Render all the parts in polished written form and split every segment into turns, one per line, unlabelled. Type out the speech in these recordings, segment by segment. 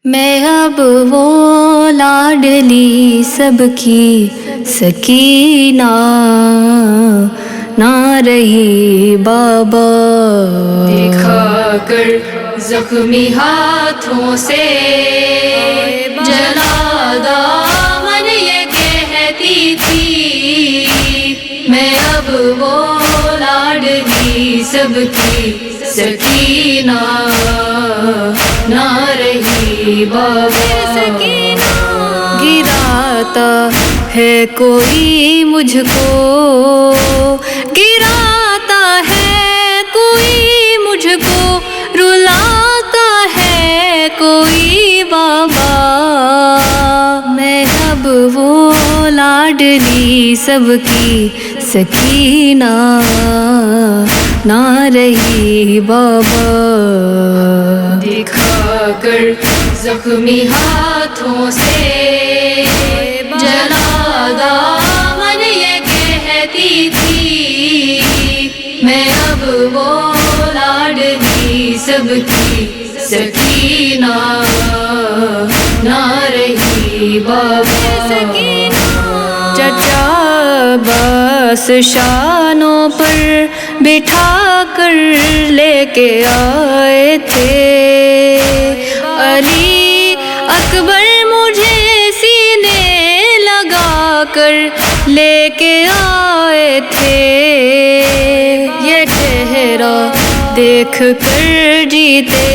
میں اب وہ لاڈلی سب کی سکینہ نہ رہی بابا،
دکھا کر زخمی ہاتھوں سے جلا دامن یہ کہتی تھی، میں اب وہ لاڈلی سب کی سکینہ نہ رہی بابا،
گراتا ہے کوئی مجھ کو، گراتا ہے کوئی مجھ کو، رلاتا ہے کوئی بابا، میں اب وہ لاڈلی سب کی سکینہ نہ رہی بابا،
دکھا کر زخمی ہاتھوں سے جلا دامن یہ کہتی تھی، میں اب وہ لاڈلی سب کی سکینہ نہ رہی بابا،
چچا عباس شانوں پر بٹھا کر لے کے آئے تھے، علی اکبر مجھے سینے لگا کر لے کے آئے تھے، یہ چہرہ دیکھ کر جیتے،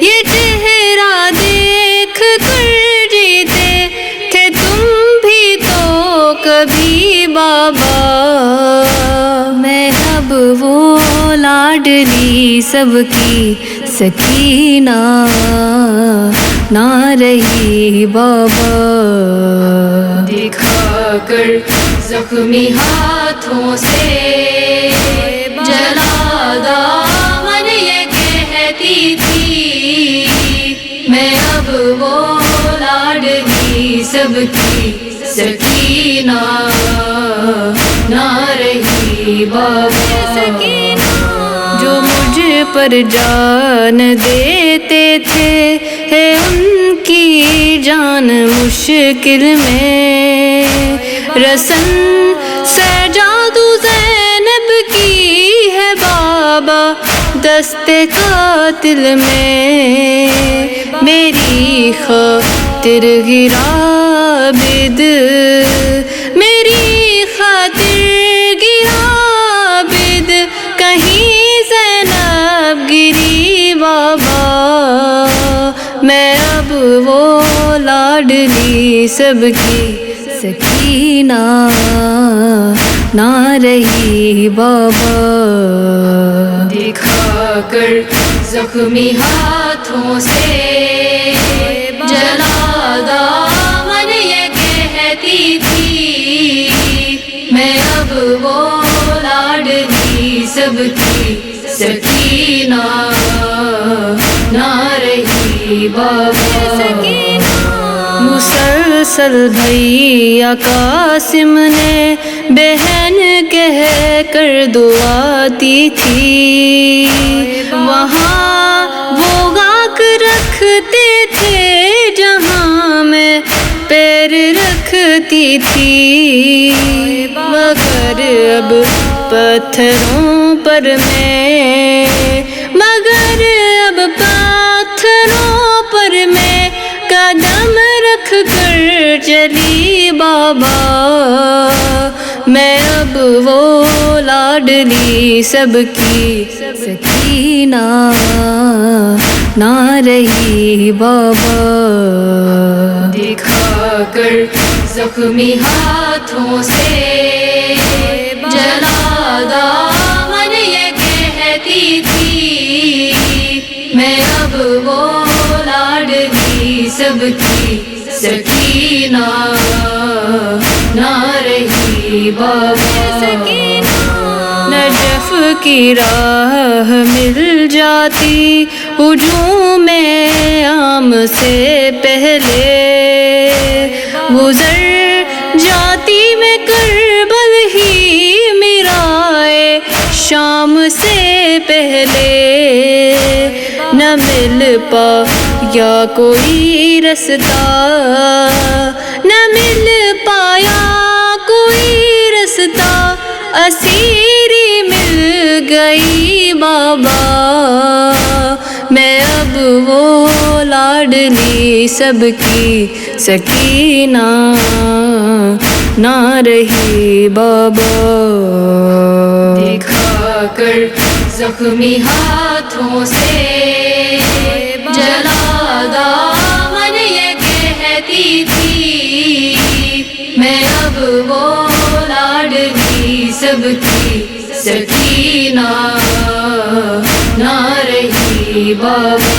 یہ چہرہ دیکھ کر جیتے تھے تم بھی تو کبھی بابا، میں اب وہ لاڈلی سب کی سکینہ نہ رہی بابا،
دکھا کر زخمی ہاتھوں سے جلا دامن یہ کہتی تھی، میں اب وہ لاڈلی سب کی سکینہ نہ رہی بابا،
جو مجھ پر جان دیتے تھے ہے ان کی جان مشکل میں، رسن سجاد زینب کی ہے بابا دست قاتل میں، میری خاطر گرا عابد، میری خاطر گرا عابد، کہیں زینب گری بابا، میں اب وہ لاڈلی سب کی سکینہ نہ رہی بابا،
دکھا کر زخمی ہاتھوں سے جلا دامن یہ کہتی تھی، میں اب وہ لاڈلی سب کی سکینہ نہ رہی بابا،
مسلسل بھیا قاسم نے بہن کہہ کر دعاتی تھی، وہاں وہ گاک رکھتے تھے جہاں میں پیر رکھتی تھی، مگر اب پتھروں پر میں، مگر اب پتھروں پر میں قدم رکھ کر چلی بابا، میں اب وہ لاڈلی سب کی سکینہ نہ رہی بابا،
دکھا کر زخمی ہاتھوں سے جلا دامن یہ کہتی تھی، میں اب وہ لاڈلی سب کی سکینہ نہ رہی بابا،
نجف کی راہ مل جاتی ہجوم عام سے پہلے، گزر جاتی میں کربل ہی میرائے شام سے پہلے، نہ مل پا یا کوئی رستہ نہ مل پایا کوئی رستہ اسیری مل گئی بابا میں اب وہ لاڈلی سب کی سکینہ نہ رہی بابا
دکھا کر زخمی ہاتھوں سے جلا دامن یہ کہتی تھی میں اب وہ لاڈلی سب کی سکینہ نہ رہی بابا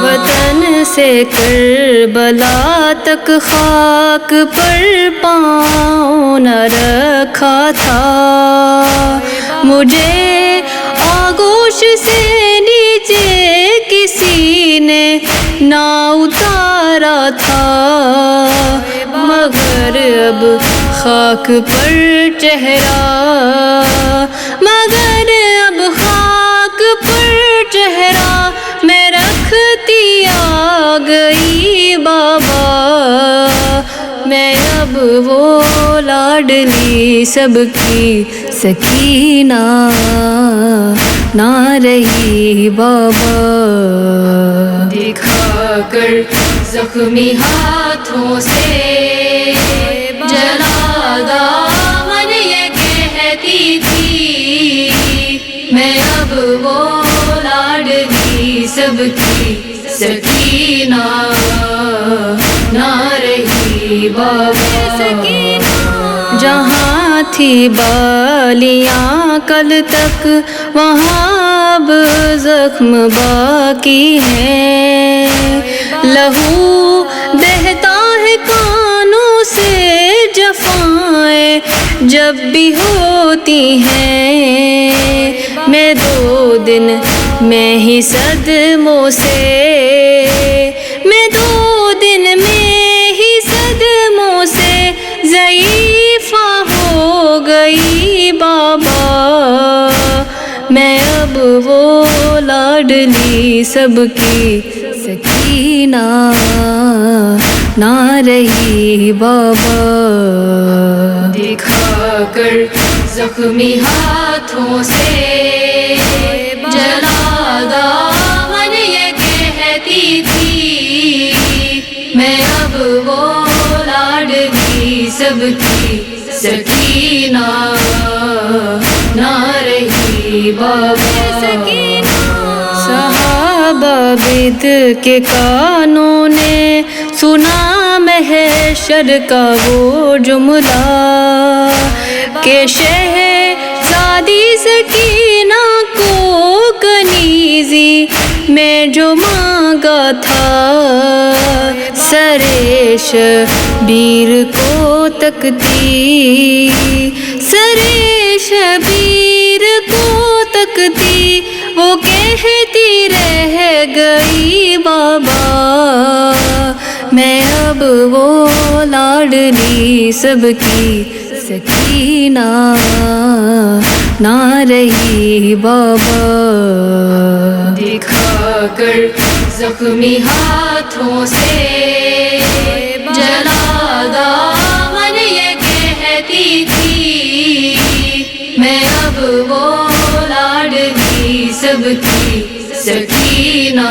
وطن سے کربلا تک خاک پر پاؤں نہ رکھا تھا مجھے آغوش سے نیچے کسی نے نہ اتارا تھا مگر اب خاک پر چہرہ مگر اب خاک پر چہرہ میں رکھتی آ گئی بابا میں اب وہ لاڈلی سب کی سکینہ نہ رہی بابا
دکھا کر زخمی ہاتھوں سے جلا دامن یہ کہتی تھی میں اب وہ لاڈلی سب کی سکینہ نہ رہی بابا
جہاں تھی بالیاں کل تک وہاں اب زخم باقی ہے لہو بہتا ہے کانوں سے جفائیں جب بھی ہوتی ہیں میں 2 دن میں ہی صدموں سے میں 2 دن میں ہی صدموں سے ضعیفہ ہو گئی بابا میں اب وہ لاڈلی سب کی سکینہ نہ رہی بابا
دکھا کر زخمی ہاتھوں سے جلا دامن یہ کہتی تھی میں اب وہ لاڈلی سب کی سکینہ نہ رہی بابا
صحابہ بد کے کانوں نے سنا محشر کا وہ جملہ کہ شہزادی سکینہ کو کنیزی میں جو مانگا تھا سرے شبیر کو تکتی سرے شبیر کو تکتی وہ کہتی رہ گئی بابا میں اب وہ لاڈلی سب کی سکینہ نہ رہی بابا
دکھا کر زخمی ہاتھوں سے جلا دامن یہ کہتی تھی میں اب وہ لاڈلی سب کی سکینہ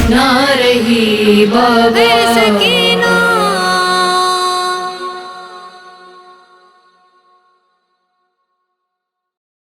نہ رہی بابا